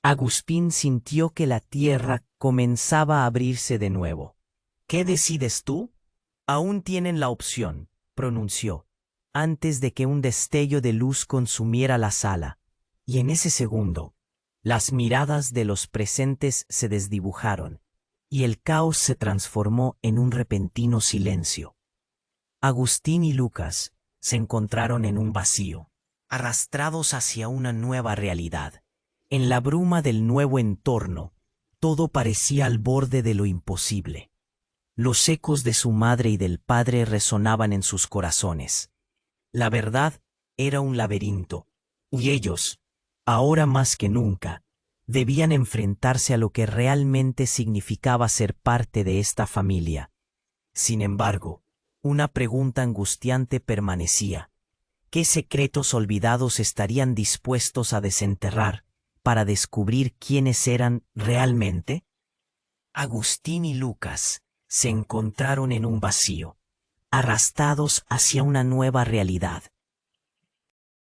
Agustín sintió que la tierra comenzaba a abrirse de nuevo. «¿Qué decides tú?». «Aún tienen la opción», pronunció, antes de que un destello de luz consumiera la sala, y en ese segundo, las miradas de los presentes se desdibujaron, y el caos se transformó en un repentino silencio. Agustín y Lucas se encontraron en un vacío, arrastrados hacia una nueva realidad. En la bruma del nuevo entorno, todo parecía al borde de lo imposible. Los ecos de su madre y del padre resonaban en sus corazones. La verdad era un laberinto, y ellos, ahora más que nunca, debían enfrentarse a lo que realmente significaba ser parte de esta familia. Sin embargo, Una pregunta angustiante permanecía. ¿Qué secretos olvidados estarían dispuestos a desenterrar para descubrir quiénes eran realmente? Agustín y Lucas se encontraron en un vacío, arrastrados hacia una nueva realidad.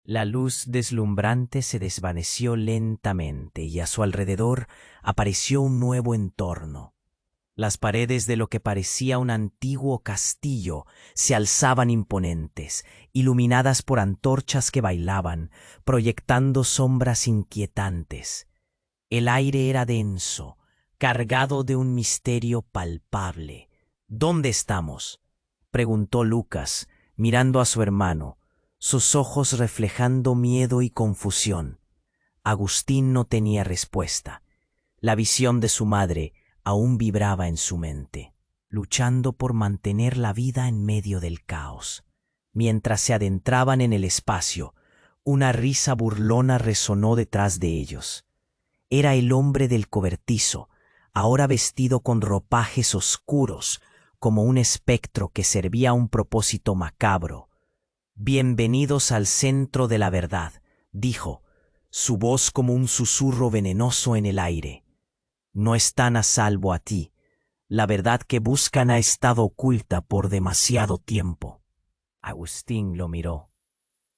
La luz deslumbrante se desvaneció lentamente y a su alrededor apareció un nuevo entorno. Las paredes de lo que parecía un antiguo castillo se alzaban imponentes, iluminadas por antorchas que bailaban, proyectando sombras inquietantes. El aire era denso, cargado de un misterio palpable. ¿Dónde estamos?, preguntó Lucas, mirando a su hermano, sus ojos reflejando miedo y confusión. Agustín no tenía respuesta. La visión de su madre aún vibraba en su mente, luchando por mantener la vida en medio del caos. Mientras se adentraban en el espacio, una risa burlona resonó detrás de ellos. Era el hombre del cobertizo, ahora vestido con ropajes oscuros, como un espectro que servía a un propósito macabro. «Bienvenidos al centro de la verdad», dijo, su voz como un susurro venenoso en el aire. «No están a salvo a ti. La verdad que buscan ha estado oculta por demasiado tiempo». Agustín lo miró.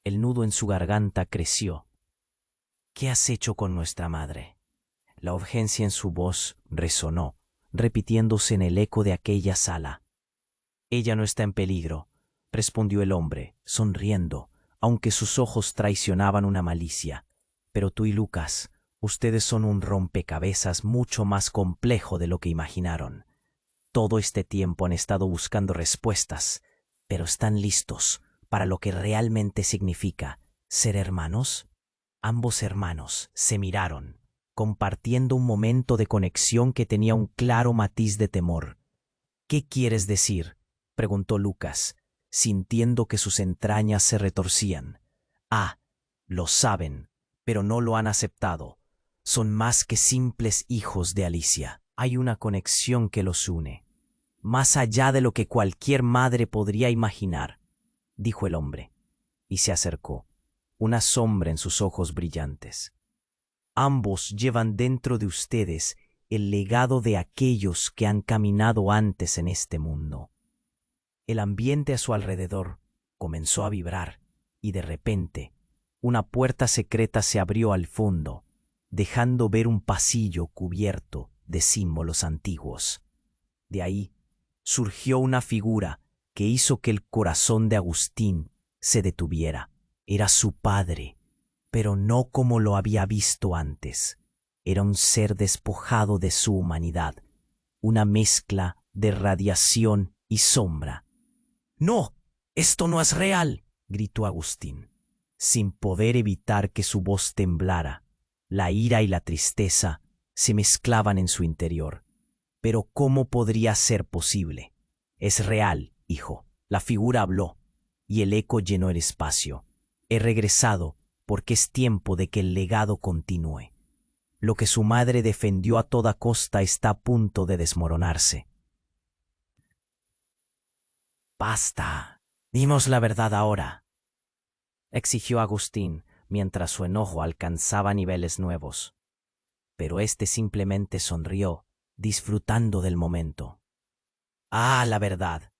El nudo en su garganta creció. «¿Qué has hecho con nuestra madre?». La urgencia en su voz resonó, repitiéndose en el eco de aquella sala. «Ella no está en peligro», respondió el hombre, sonriendo, aunque sus ojos traicionaban una malicia. «Pero tú y Lucas, ustedes son un rompecabezas mucho más complejo de lo que imaginaron. Todo este tiempo han estado buscando respuestas, pero ¿están listos para lo que realmente significa ser hermanos?». Ambos hermanos se miraron, compartiendo un momento de conexión que tenía un claro matiz de temor. «¿Qué quieres decir?», preguntó Lucas, sintiendo que sus entrañas se retorcían. «Ah, lo saben, pero no lo han aceptado. Son más que simples hijos de Alicia. Hay una conexión que los une, más allá de lo que cualquier madre podría imaginar», dijo el hombre, y se acercó, una sombra en sus ojos brillantes. «Ambos llevan dentro de ustedes el legado de aquellos que han caminado antes en este mundo». El ambiente a su alrededor comenzó a vibrar, y de repente, una puerta secreta se abrió al fondo, dejando ver un pasillo cubierto de símbolos antiguos. De ahí surgió una figura que hizo que el corazón de Agustín se detuviera. Era su padre, pero no como lo había visto antes. Era un ser despojado de su humanidad, una mezcla de radiación y sombra. «¡No! ¡Esto no es real!», gritó Agustín, sin poder evitar que su voz temblara. La ira y la tristeza se mezclaban en su interior. «¿Pero cómo podría ser posible?». «Es real, hijo». La figura habló, y el eco llenó el espacio. «He regresado porque es tiempo de que el legado continúe. Lo que su madre defendió a toda costa está a punto de desmoronarse». «Basta. Dimos la verdad ahora», exigió Agustín, mientras su enojo alcanzaba niveles nuevos. Pero éste simplemente sonrió, disfrutando del momento. «Ah, la verdad.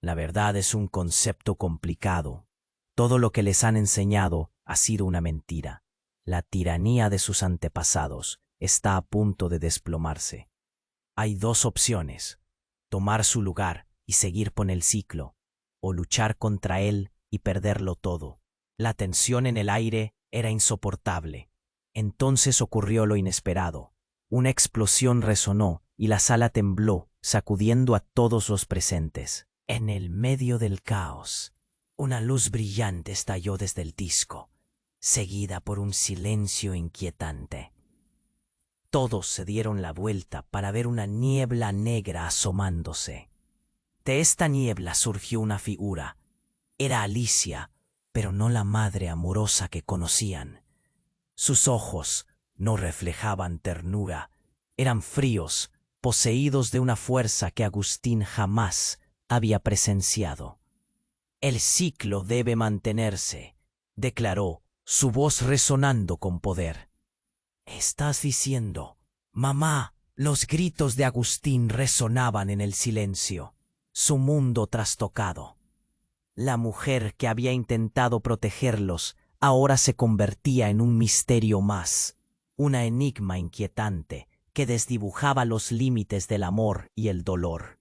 La verdad es un concepto complicado. Todo lo que les han enseñado ha sido una mentira. La tiranía de sus antepasados está a punto de desplomarse. Hay dos opciones: tomar su lugar y seguir con el ciclo, o luchar contra él y perderlo todo». La tensión en el aire era insoportable. Entonces ocurrió lo inesperado. Una explosión resonó y la sala tembló, sacudiendo a todos los presentes. En el medio del caos, una luz brillante estalló desde el disco, seguida por un silencio inquietante. Todos se dieron la vuelta para ver una niebla negra asomándose. De esta niebla surgió una figura. Era Alicia, pero no la madre amorosa que conocían. Sus ojos no reflejaban ternura, eran fríos, poseídos de una fuerza que Agustín jamás había presenciado. «El ciclo debe mantenerse», declaró, su voz resonando con poder. «¿Estás diciendo, mamá?» Los gritos de Agustín resonaban en el silencio, su mundo trastocado. La mujer que había intentado protegerlos ahora se convertía en un misterio más, una enigma inquietante que desdibujaba los límites del amor y el dolor.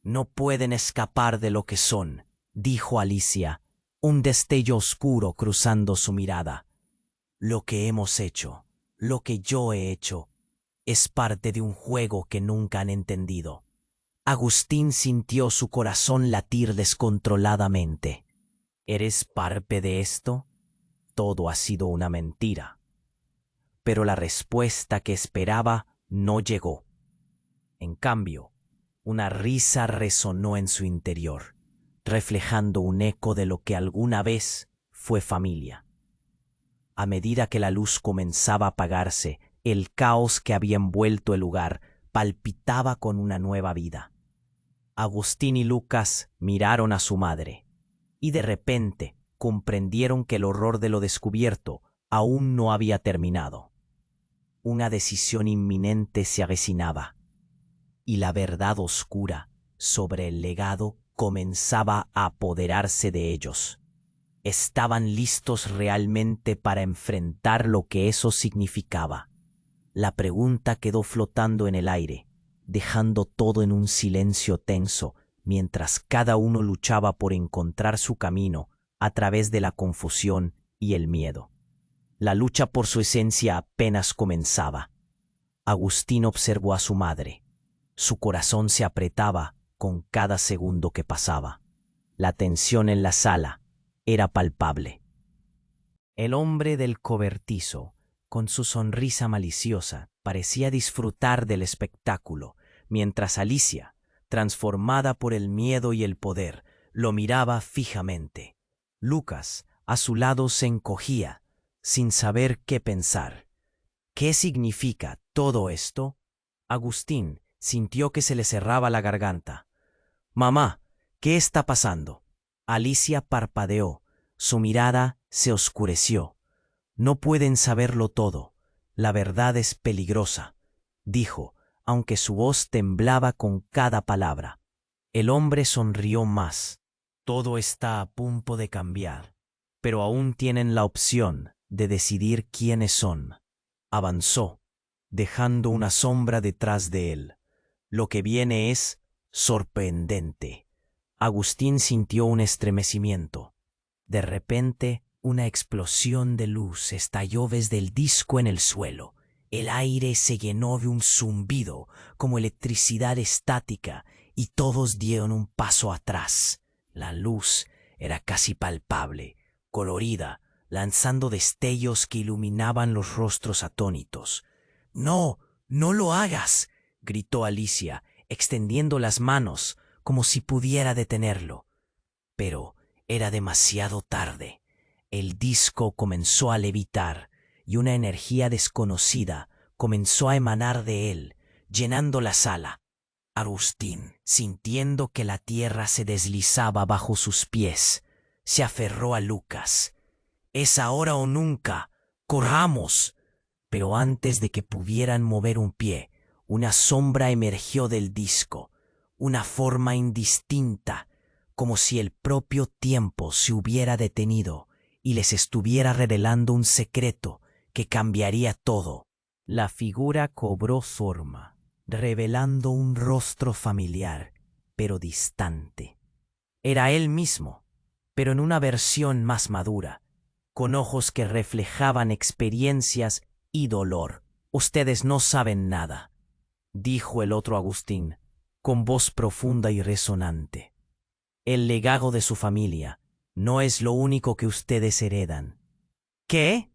«No pueden escapar de lo que son», dijo Alicia, un destello oscuro cruzando su mirada. «Lo que hemos hecho, lo que yo he hecho, es parte de un juego que nunca han entendido». Agustín sintió su corazón latir descontroladamente. «¿Eres parte de esto? Todo ha sido una mentira». Pero la respuesta que esperaba no llegó. En cambio, una risa resonó en su interior, reflejando un eco de lo que alguna vez fue familia. A medida que la luz comenzaba a apagarse, el caos que había envuelto el lugar palpitaba con una nueva vida. Agustín y Lucas miraron a su madre, y de repente comprendieron que el horror de lo descubierto aún no había terminado. Una decisión inminente se avecinaba, y la verdad oscura sobre el legado comenzaba a apoderarse de ellos. ¿Estaban listos realmente para enfrentar lo que eso significaba? La pregunta quedó flotando en el aire, dejando todo en un silencio tenso, mientras cada uno luchaba por encontrar su camino a través de la confusión y el miedo. La lucha por su esencia apenas comenzaba. Agustín observó a su madre. Su corazón se apretaba con cada segundo que pasaba. La tensión en la sala era palpable. El hombre del cobertizo, con su sonrisa maliciosa, parecía disfrutar del espectáculo, mientras Alicia, transformada por el miedo y el poder, lo miraba fijamente. Lucas, a su lado, se encogía, sin saber qué pensar. ¿Qué significa todo esto? Agustín sintió que se le cerraba la garganta. «Mamá, ¿qué está pasando?» Alicia parpadeó, su mirada se oscureció. «No pueden saberlo todo. La verdad es peligrosa», dijo, aunque su voz temblaba con cada palabra. El hombre sonrió más. «Todo está a punto de cambiar, pero aún tienen la opción de decidir quiénes son». Avanzó, dejando una sombra detrás de él. «Lo que viene es sorprendente». Agustín sintió un estremecimiento. De repente, una explosión de luz estalló desde el disco en el suelo. El aire se llenó de un zumbido como electricidad estática y todos dieron un paso atrás. La luz era casi palpable, colorida, lanzando destellos que iluminaban los rostros atónitos. «¡No! ¡No lo hagas!», gritó Alicia, extendiendo las manos como si pudiera detenerlo. Pero era demasiado tarde. El disco comenzó a levitar y una energía desconocida comenzó a emanar de él, llenando la sala. Agustín, sintiendo que la tierra se deslizaba bajo sus pies, se aferró a Lucas. «Es ahora o nunca. ¡Corramos!». Pero antes de que pudieran mover un pie, una sombra emergió del disco, una forma indistinta, como si el propio tiempo se hubiera detenido y les estuviera revelando un secreto que cambiaría todo. La figura cobró forma, revelando un rostro familiar, pero distante. Era él mismo, pero en una versión más madura, con ojos que reflejaban experiencias y dolor. «Ustedes no saben nada», dijo el otro Agustín, con voz profunda y resonante. «El legado de su familia no es lo único que ustedes heredan». «¿Qué?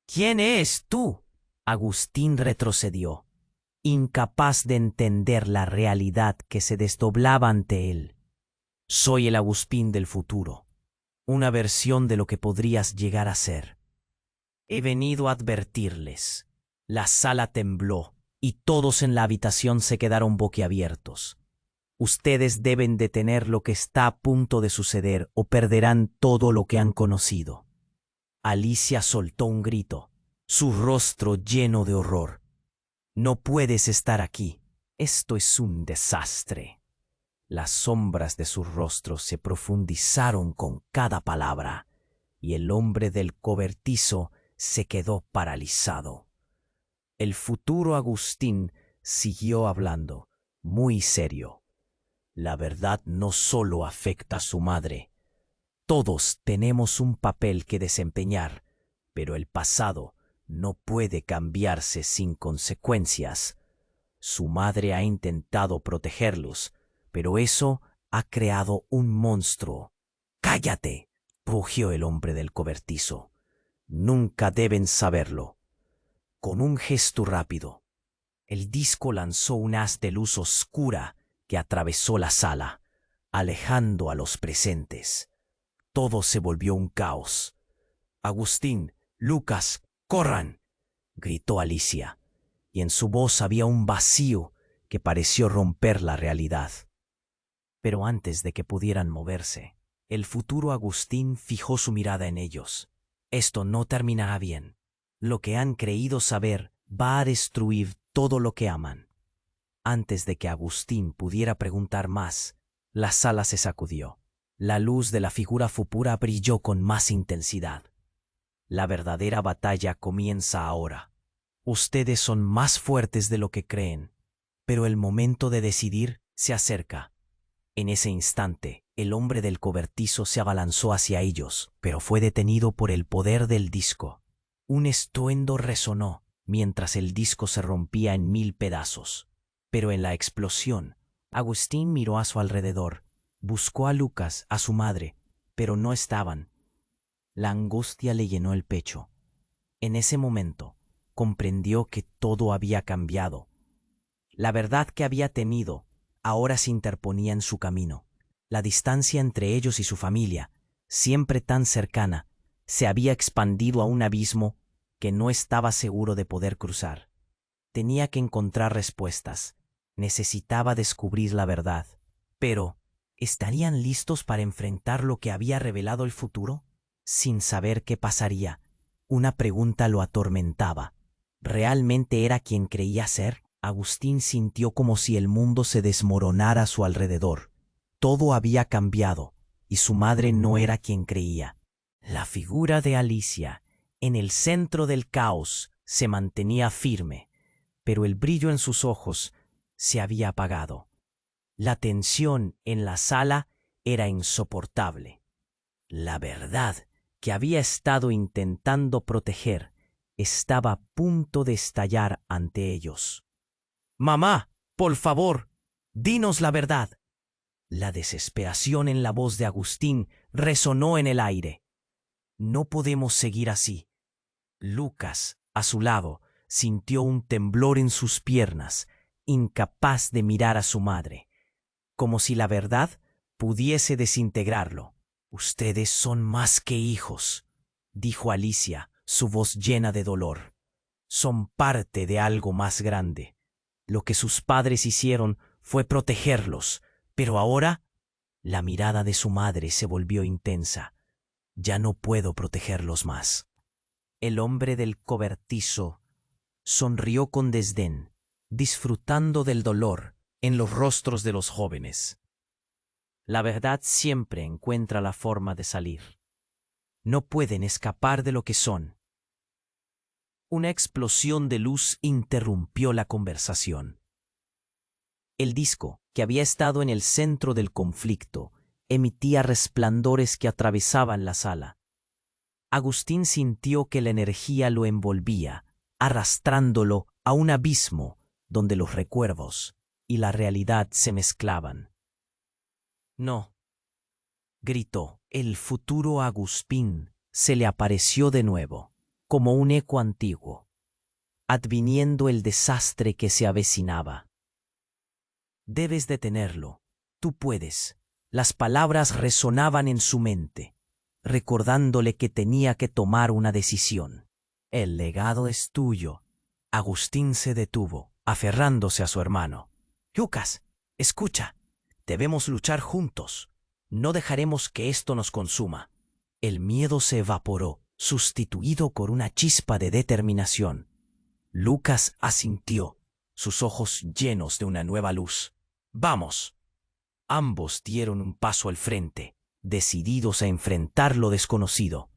¿Quién eres tú?». Agustín retrocedió, incapaz de entender la realidad que se desdoblaba ante él. «Soy el Agustín del futuro, una versión de lo que podrías llegar a ser. He venido a advertirles». La sala tembló y todos en la habitación se quedaron boquiabiertos. Ustedes deben detener lo que está a punto de suceder o perderán todo lo que han conocido. Alicia soltó un grito, su rostro lleno de horror. No puedes estar aquí. Esto es un desastre. Las sombras de su rostro se profundizaron con cada palabra, y el hombre del cobertizo se quedó paralizado. El futuro Agustín siguió hablando, muy serio. La verdad no solo afecta a su madre. Todos tenemos un papel que desempeñar, pero el pasado no puede cambiarse sin consecuencias. Su madre ha intentado protegerlos, pero eso ha creado un monstruo. ¡Cállate!, rugió el hombre del cobertizo. Nunca deben saberlo. Con un gesto rápido, el disco lanzó un haz de luz oscura que atravesó la sala, alejando a los presentes. Todo se volvió un caos. Agustín, Lucas, ¡corran!, gritó Alicia, y en su voz había un vacío que pareció romper la realidad. Pero antes de que pudieran moverse, el futuro Agustín fijó su mirada en ellos. Esto no terminará bien. Lo que han creído saber va a destruir todo lo que aman. Antes de que Agustín pudiera preguntar más, la sala se sacudió. La luz de la figura futura brilló con más intensidad. La verdadera batalla comienza ahora. Ustedes son más fuertes de lo que creen, pero el momento de decidir se acerca. En ese instante, el hombre del cobertizo se abalanzó hacia ellos, pero fue detenido por el poder del disco. Un estruendo resonó mientras el disco se rompía en 1000 pedazos. Pero en la explosión, Agustín miró a su alrededor, buscó a Lucas, a su madre, pero no estaban. La angustia le llenó el pecho. En ese momento, comprendió que todo había cambiado. La verdad que había temido ahora se interponía en su camino. La distancia entre ellos y su familia, siempre tan cercana, se había expandido a un abismo que no estaba seguro de poder cruzar. Tenía que encontrar respuestas. Necesitaba descubrir la verdad. Pero, ¿estarían listos para enfrentar lo que había revelado el futuro? Sin saber qué pasaría, una pregunta lo atormentaba. ¿Realmente era quien creía ser? Agustín sintió como si el mundo se desmoronara a su alrededor. Todo había cambiado, y su madre no era quien creía. La figura de Alicia, en el centro del caos, se mantenía firme, pero el brillo en sus ojos se había apagado. La tensión en la sala era insoportable. La verdad que había estado intentando proteger estaba a punto de estallar ante ellos. «Mamá, por favor, dinos la verdad». La desesperación en la voz de Agustín resonó en el aire. «No podemos seguir así». Lucas, a su lado, sintió un temblor en sus piernas, incapaz de mirar a su madre, como si la verdad pudiese desintegrarlo. «Ustedes son más que hijos», dijo Alicia, su voz llena de dolor. «Son parte de algo más grande. Lo que sus padres hicieron fue protegerlos, pero ahora…» La mirada de su madre se volvió intensa. «Ya no puedo protegerlos más». El hombre del cobertizo sonrió con desdén, disfrutando del dolor en los rostros de los jóvenes. La verdad siempre encuentra la forma de salir. No pueden escapar de lo que son. Una explosión de luz interrumpió la conversación. El disco, que había estado en el centro del conflicto, emitía resplandores que atravesaban la sala. Agustín sintió que la energía lo envolvía, arrastrándolo a un abismo donde los recuerdos y la realidad se mezclaban. «No», gritó. El futuro Agustín se le apareció de nuevo, como un eco antiguo, adviniendo el desastre que se avecinaba. «Debes detenerlo. Tú puedes». Las palabras resonaban en su mente, recordándole que tenía que tomar una decisión. «El legado es tuyo». Agustín se detuvo, aferrándose a su hermano. «Lucas, escucha. Debemos luchar juntos. No dejaremos que esto nos consuma. El miedo se evaporó, sustituido por una chispa de determinación. Lucas asintió, sus ojos llenos de una nueva luz. ¡Vamos! Ambos dieron un paso al frente, decididos a enfrentar lo desconocido.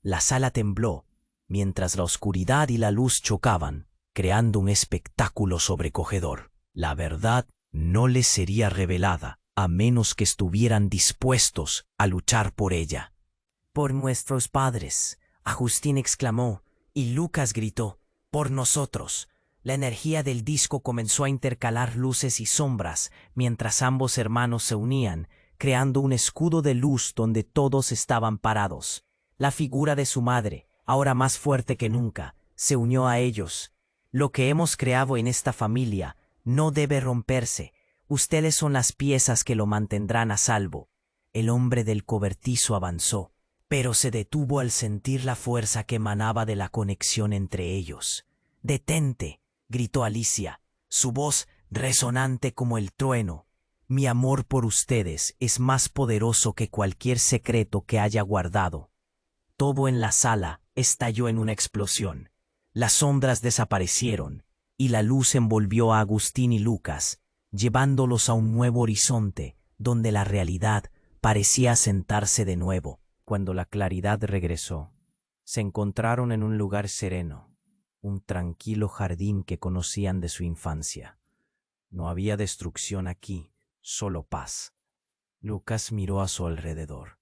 La sala tembló, mientras la oscuridad y la luz chocaban, creando un espectáculo sobrecogedor. La verdad no les sería revelada, a menos que estuvieran dispuestos a luchar por ella. «Por nuestros padres», Agustín exclamó, y Lucas gritó, «por nosotros». La energía del disco comenzó a intercalar luces y sombras, mientras ambos hermanos se unían, creando un escudo de luz donde todos estaban parados. La figura de su madre, ahora más fuerte que nunca, se unió a ellos. «Lo que hemos creado en esta familia no debe romperse. Ustedes son las piezas que lo mantendrán a salvo». El hombre del cobertizo avanzó, pero se detuvo al sentir la fuerza que emanaba de la conexión entre ellos. «Detente», gritó Alicia, su voz resonante como el trueno. «Mi amor por ustedes es más poderoso que cualquier secreto que haya guardado». Todo en la sala estalló en una explosión. Las sombras desaparecieron, y la luz envolvió a Agustín y Lucas, llevándolos a un nuevo horizonte, donde la realidad parecía asentarse de nuevo. Cuando la claridad regresó, se encontraron en un lugar sereno, un tranquilo jardín que conocían de su infancia. No había destrucción aquí, solo paz. Lucas miró a su alrededor.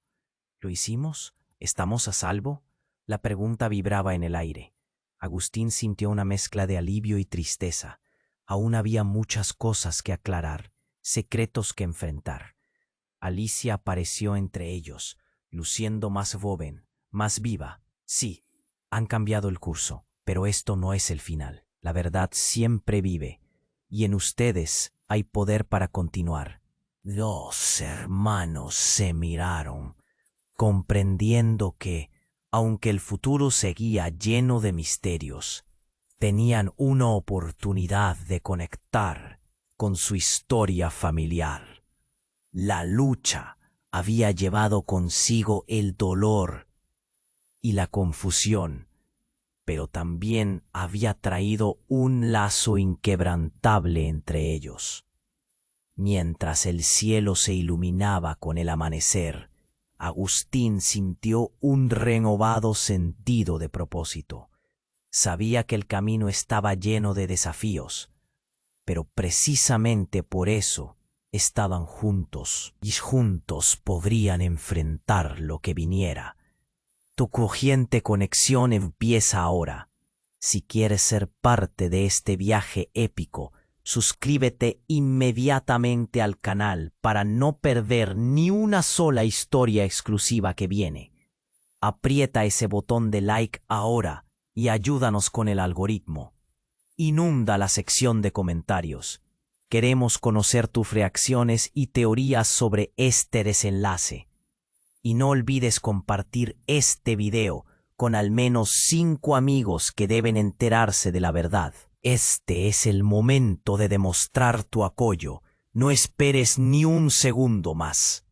¿Lo hicimos? ¿Estamos a salvo? La pregunta vibraba en el aire. Agustín sintió una mezcla de alivio y tristeza. Aún había muchas cosas que aclarar, secretos que enfrentar. Alicia apareció entre ellos, luciendo más joven, más viva. «Sí, han cambiado el curso, pero esto no es el final. La verdad siempre vive, y en ustedes hay poder para continuar». Los hermanos se miraron, comprendiendo que, aunque el futuro seguía lleno de misterios, tenían una oportunidad de conectar con su historia familiar. La lucha había llevado consigo el dolor y la confusión, pero también había traído un lazo inquebrantable entre ellos. Mientras el cielo se iluminaba con el amanecer, Agustín sintió un renovado sentido de propósito. Sabía que el camino estaba lleno de desafíos, pero precisamente por eso estaban juntos, y juntos podrían enfrentar lo que viniera. Tu crujiente conexión empieza ahora. Si quieres ser parte de este viaje épico, suscríbete inmediatamente al canal para no perder ni una sola historia exclusiva que viene. Aprieta ese botón de like ahora y ayúdanos con el algoritmo. Inunda la sección de comentarios. Queremos conocer tus reacciones y teorías sobre este desenlace. Y no olvides compartir este video con al menos 5 amigos que deben enterarse de la verdad. Este es el momento de demostrar tu apoyo. No esperes ni un segundo más.